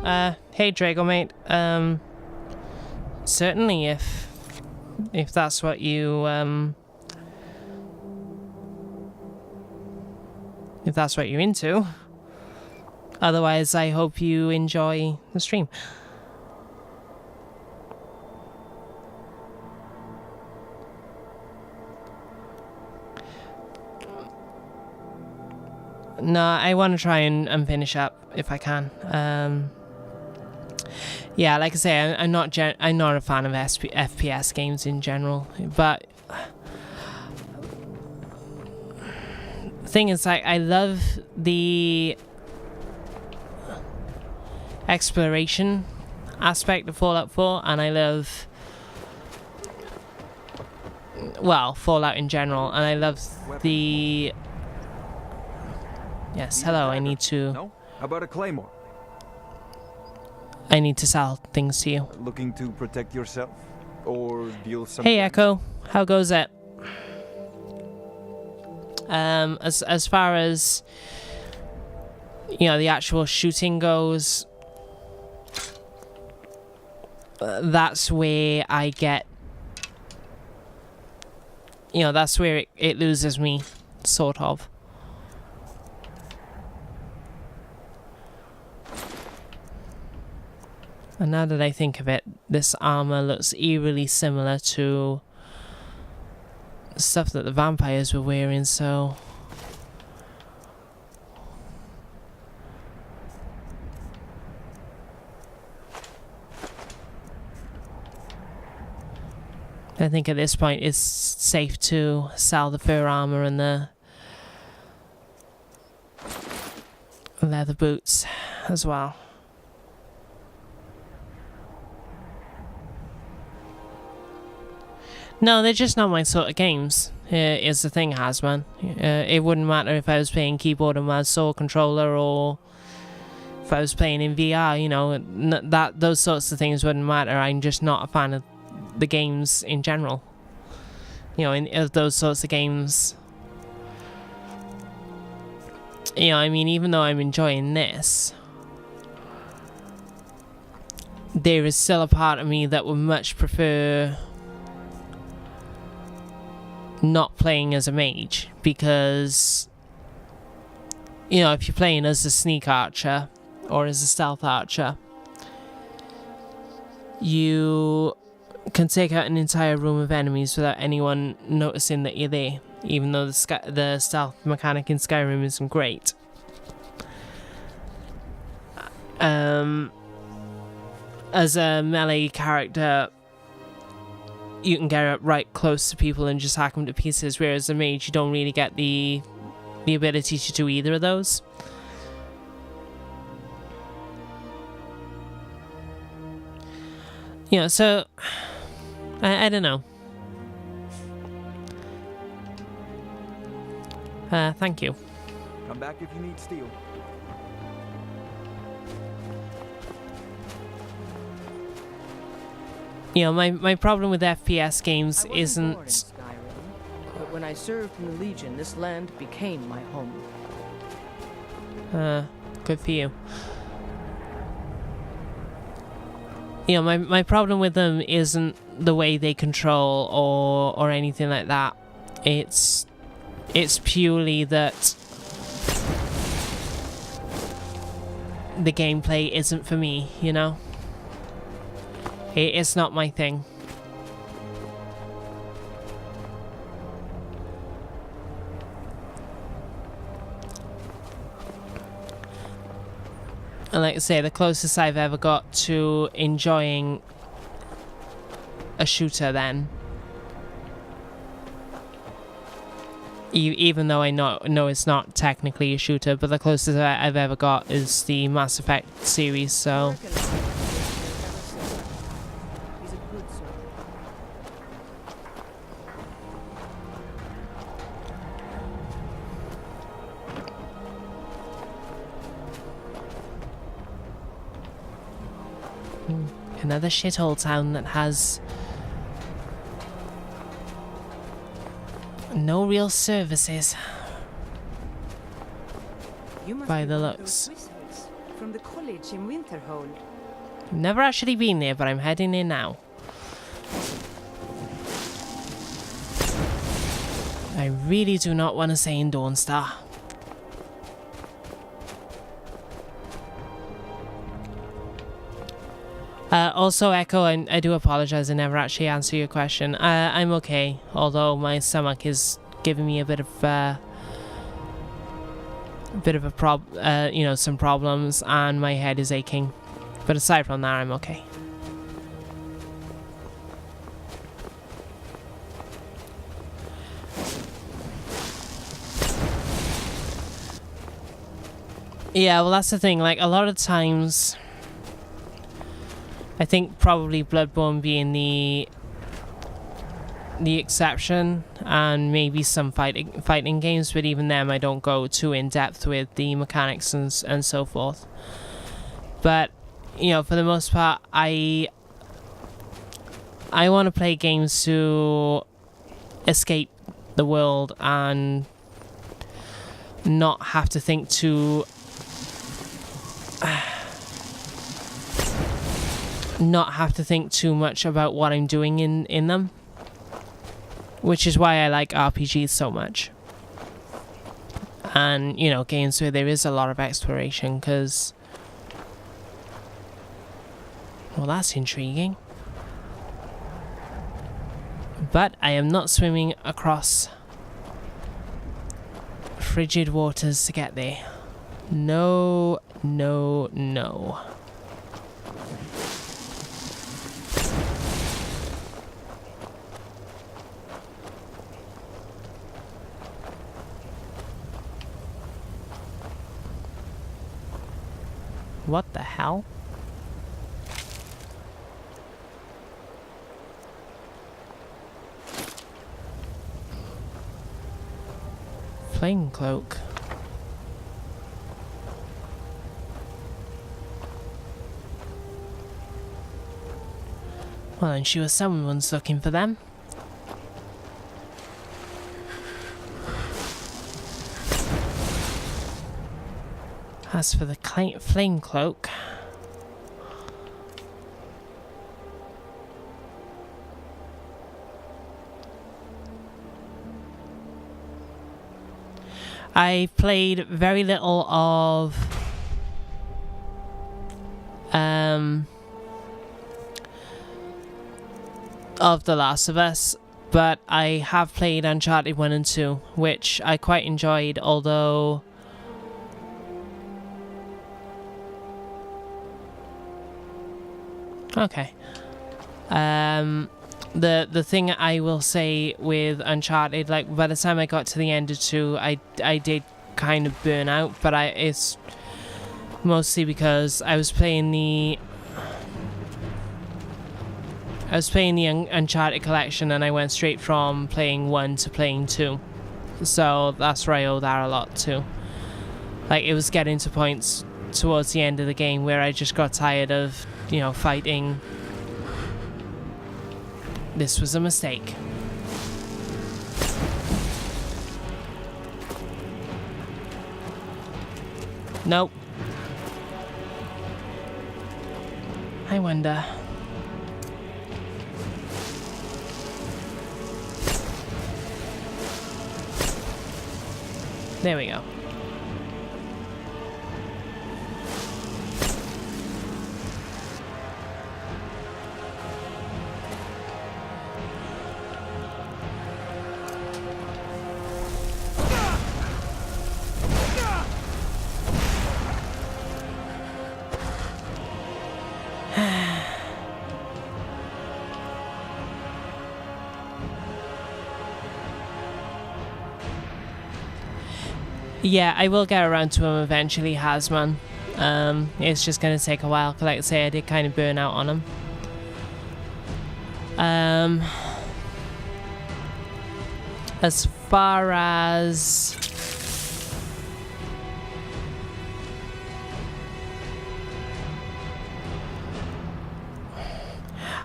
Hey Drago mate. Certainly if that's what you if that's what you're into. Otherwise, I hope you enjoy the stream. No, I want to try and finish up if I can. Yeah, like I say, I'm not a fan of FPS games in general, but the thing is, like, I love the exploration aspect of Fallout 4, and I love, well, Fallout in general, and I love the... Yes, hello, I need to... No? How about a claymore? I need to sell things to you. Looking to protect yourself? Or deal some... Hey Echo, how goes it? As far as, you know, the actual shooting goes, that's where I get, you know, that's where it loses me, sort of. And now that I think of it, this armor looks eerily similar to stuff that the vampires were wearing, so... I think at this point it's safe to sell the fur armor and the leather boots as well. No, they're just not my sort of games, is the thing, Hasman. It wouldn't matter if I was playing keyboard and mouse or controller, or if I was playing in VR, you know, those sorts of things wouldn't matter. I'm just not a fan of the games in general. You know, of those sorts of games. You know, I mean, even though I'm enjoying this, there is still a part of me that would much prefer not playing as a mage, because, you know, if you're playing as a sneak archer or as a stealth archer, you can take out an entire room of enemies without anyone noticing that you're there, even though the stealth mechanic in Skyrim isn't great. As a melee character, you can get up right close to people and just hack them to pieces, whereas a mage, you don't really get the ability to do either of those. You know, so I don't know. Thank you. Come back if you need steel. You know, my problem with FPS games isn't... Born in Skyrim, but when I served in the Legion, this land became my home. Good for you. You know, my problem with them isn't the way they control or anything like that. It's purely that the gameplay isn't for me, you know? It's not my thing. And like I say, the closest I've ever got to enjoying a shooter then, even though I know it's not technically a shooter, but the closest I've ever got is the Mass Effect series, so... Another shithole town that has no real services by the looks. from the college in Winterhold. Never actually been there, but I'm heading there now. I really do not want to stay in Dawnstar. Also, Echo, I do apologize. I never actually answered your question. I'm okay, although my stomach is giving me a bit of some problems, and my head is aching. But aside from that, I'm okay. Yeah, well, that's the thing. Like, a lot of times, I think probably Bloodborne being the exception, and maybe some fighting games, but even them I don't go too in depth with the mechanics and so forth. But you know, for the most part, I want to play games to escape the world and not have to think too much about what I'm doing in them. Which is why I like RPGs so much. And, you know, games where there is a lot of exploration, because... Well, that's intriguing. But I am not swimming across frigid waters to get there. No, no, no. What the hell? Flame cloak. Well, I'm sure someone's looking for them. As for the flame cloak, I played very little of The Last of Us, but I have played Uncharted 1 and 2, which I quite enjoyed, although okay. The thing I will say with Uncharted, like by the time I got to the end of 2, I did kind of burn out, but it's mostly because I was playing the Uncharted collection, and I went straight from playing 1 to playing 2. So that's where I owe that a lot too. Like, it was getting to points towards the end of the game where I just got tired of, you know, fighting. This was a mistake. Nope. I wonder. There we go. Yeah, I will get around to him eventually, Hasman. It's just going to take a while, 'cause like I say, I did kind of burn out on him. As far as...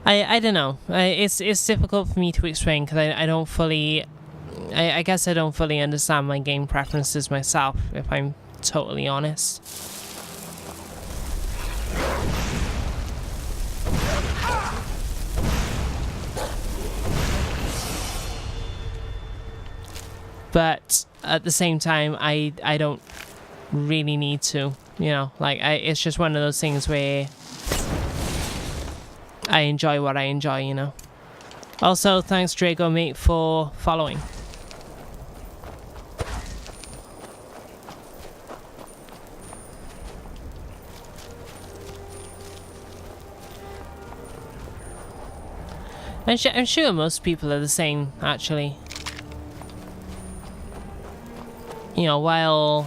I don't know. It's difficult for me to explain, because I don't fully... I guess I don't fully understand my game preferences myself, if I'm totally honest. but at the same time, I don't really need to, you know, like it's just one of those things where I enjoy what I enjoy, you know. Also, thanks Drago mate for following. I'm sure most people are the same, actually. You know, while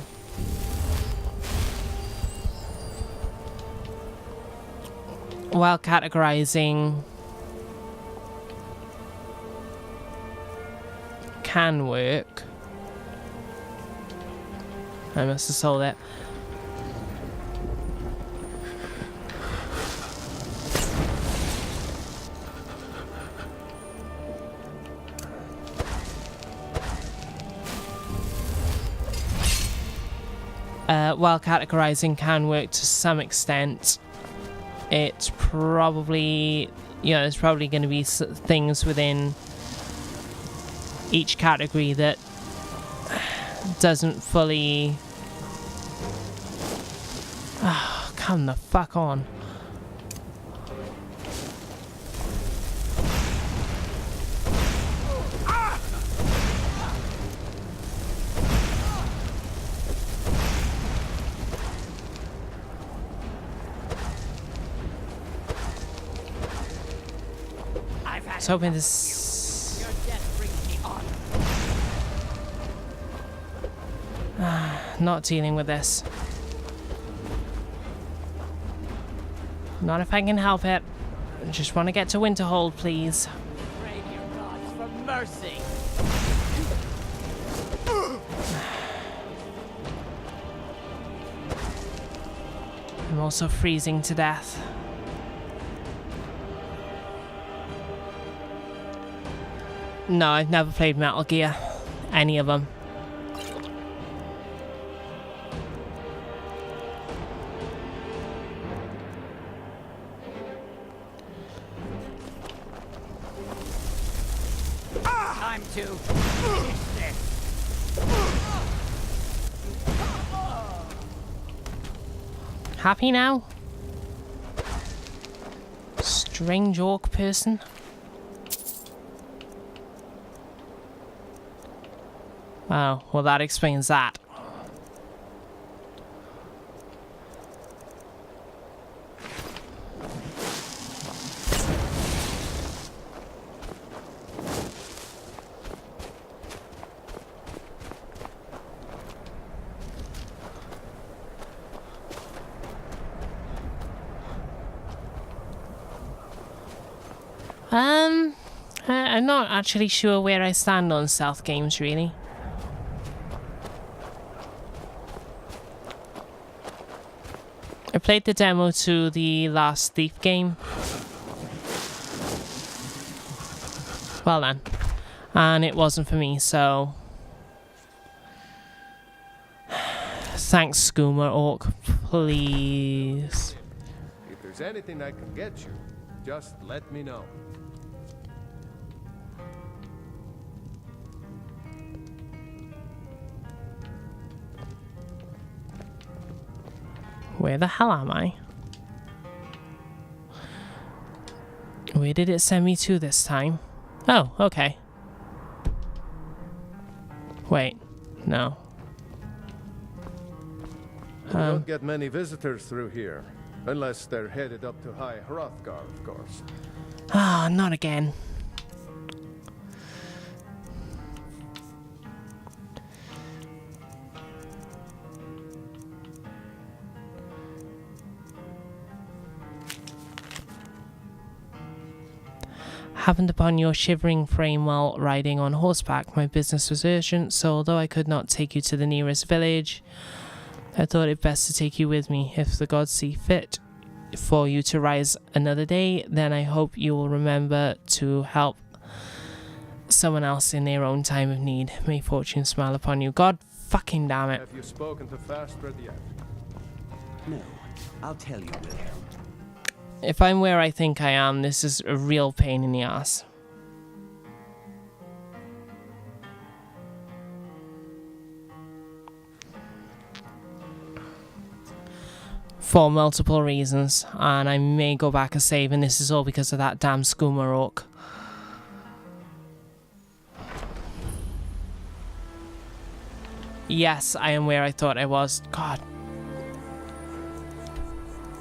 categorizing can work. I must have sold it. While categorizing can work to some extent, it's probably, you know, there's probably going to be things within each category that doesn't fully... Oh, come the fuck on. I was hoping this... Your death brings me honor. Not dealing with this. Not if I can help it. I just want to get to Winterhold, please. Pray to your gods for mercy. I'm also freezing to death. No, I've never played Metal Gear. Any of them. Time to finish this. Happy now? Strange orc person. Oh, well that explains that. I'm not actually sure where I stand on stealth games, really. I played the demo to the last Thief game. Well then. And it wasn't for me, so... Thanks, Skooma Orc, please. If there's anything I can get you, just let me know. Where the hell am I? Where did it send me to this time? Oh, okay. Wait, no. We don't get many visitors through here, unless they're headed up to High Hrothgar, of course. Ah, not again. Happened upon your shivering frame while riding on horseback. My business was urgent, so although I could not take you to the nearest village, I thought it best to take you with me. If the gods see fit for you to rise another day, then I hope you will remember to help someone else in their own time of need. May fortune smile upon you. God fucking damn it. Have you spoken to Fastred yet? No, I'll tell you later. If I'm where I think I am, this is a real pain in the ass. for multiple reasons, and I may go back and save, and this is all because of that damn Skooma Orc. Yes, I am where I thought I was. God.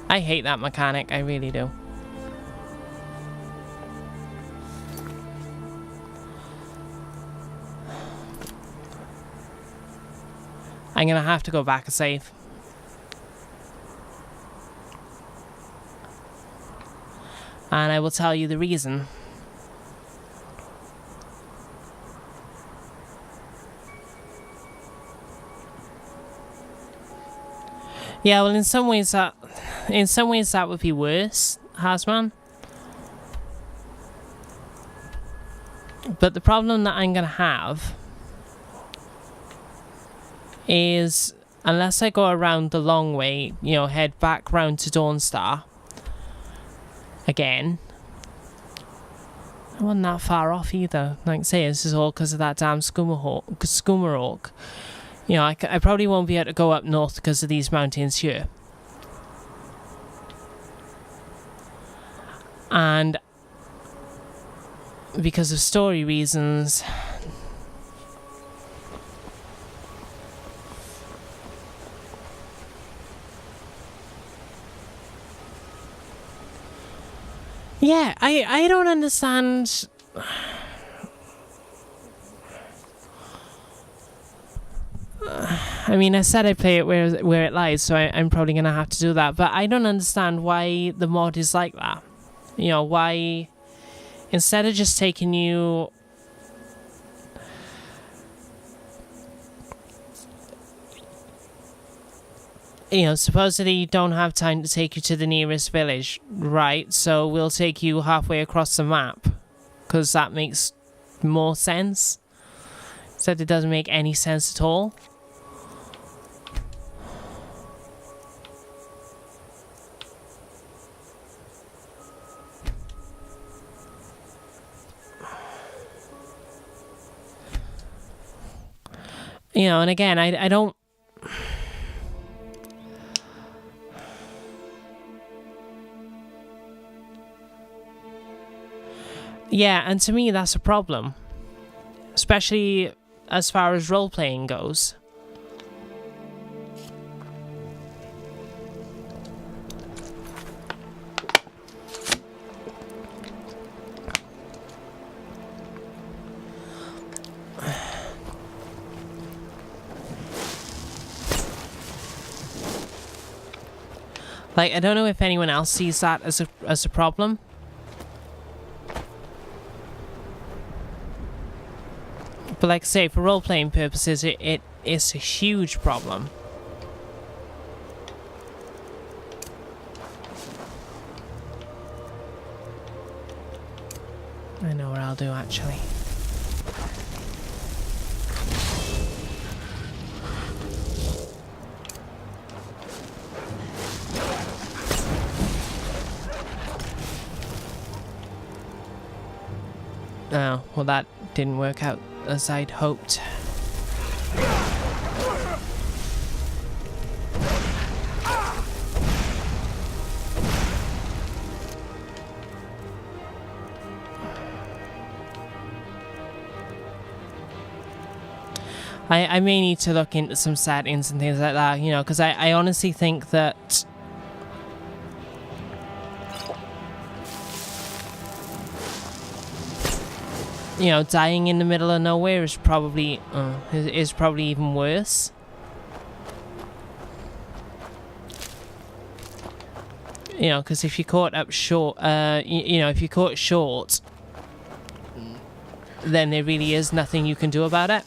I hate that mechanic, I really do. I'm gonna have to go back and save. And I will tell you the reason. Yeah, well, in some ways that would be worse, Hasman. But the problem that I'm gonna have is, unless I go around the long way, you know, head back round to Dawnstar again. I wasn't that far off either. Like I say, this is all because of that damn Skooma Orc. You know, I probably won't be able to go up north because of these mountains here. And because of story reasons, yeah, I don't understand. I mean, I said I'd play it where it lies, so I'm probably going to have to do that. But I don't understand why the mod is like that. You know, why, instead of just taking you... You know, supposedly you don't have time to take you to the nearest village, right? So we'll take you halfway across the map, because that makes more sense. Except it doesn't make any sense at all. You know, and again, I don't... Yeah, and to me that's a problem. Especially as far as role-playing goes. Like, I don't know if anyone else sees that as a problem. But like I say, for role-playing purposes, it is a huge problem. I know what I'll do, actually. Oh, well that didn't work out as I'd hoped. I may need to look into some settings and things like that, you know, because I honestly think that you know, dying in the middle of nowhere is probably even worse. You know, because if you're caught up short, you know, if you're caught short, then there really is nothing you can do about it.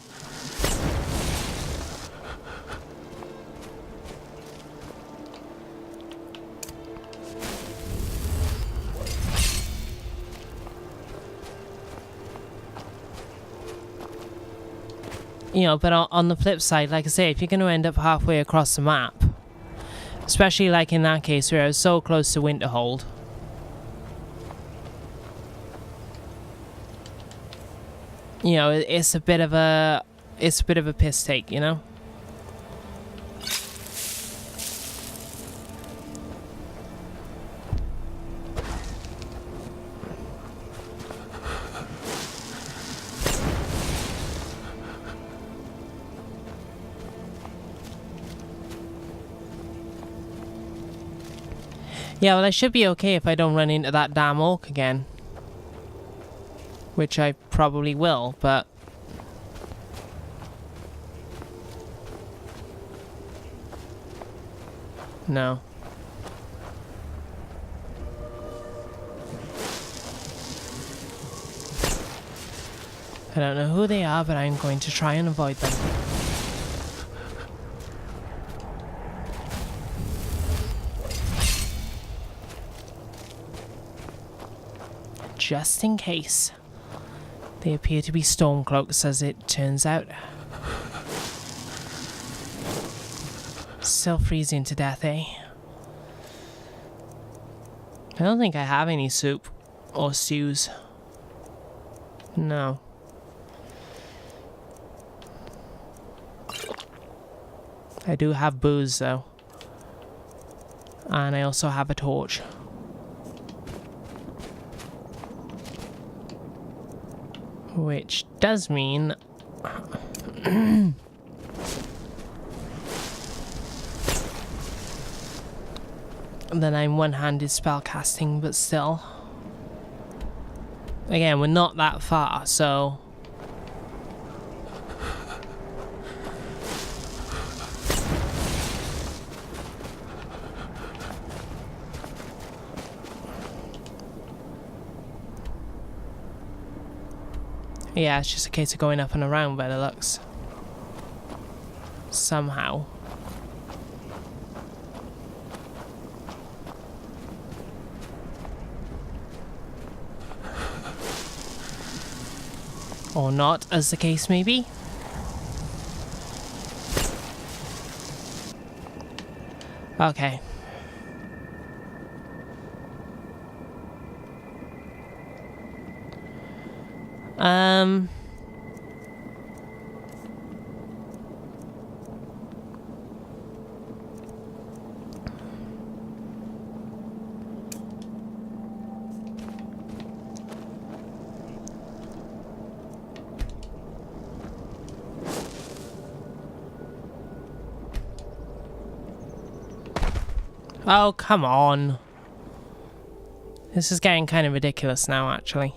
You know, but on the flip side, like I say, if you're going to end up halfway across the map, especially like in that case where I was so close to Winterhold, you know, it's a bit of a piss take, you know. Yeah, well, I should be okay if I don't run into that damn orc again. Which I probably will, but... No. I don't know who they are, but I'm going to try and avoid them. Just in case. They appear to be stormcloaks, as it turns out. Still freezing to death, eh? I don't think I have any soup or stews. No. I do have booze, though. And I also have a torch. Which does mean... that I'm one-handed spellcasting, but still. Again, we're not that far, so... Yeah, it's just a case of going up and around by the looks. Somehow. Or not, as the case may be. Okay. Oh, come on. This is getting kind of ridiculous now, actually.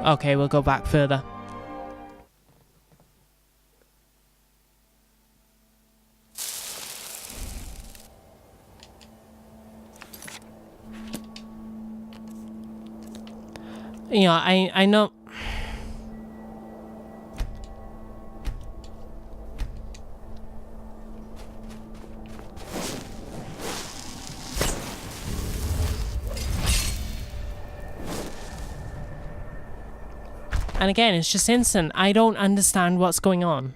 Okay, we'll go back further. You know, I know... And again, it's just instant. I don't understand what's going on.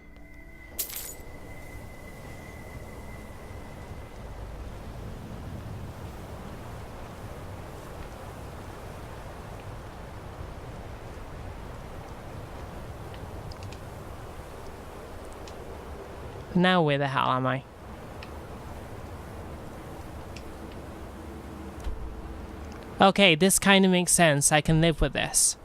Now where the hell am I? Okay, this kind of makes sense. I can live with this.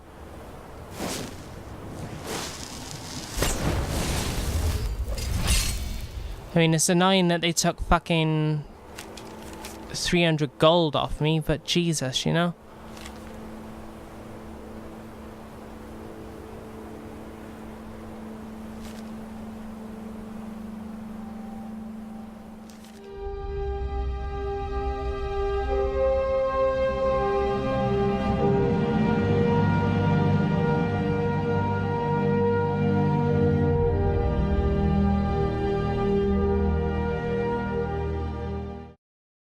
I mean, it's annoying that they took fucking 300 gold off me, but Jesus, you know?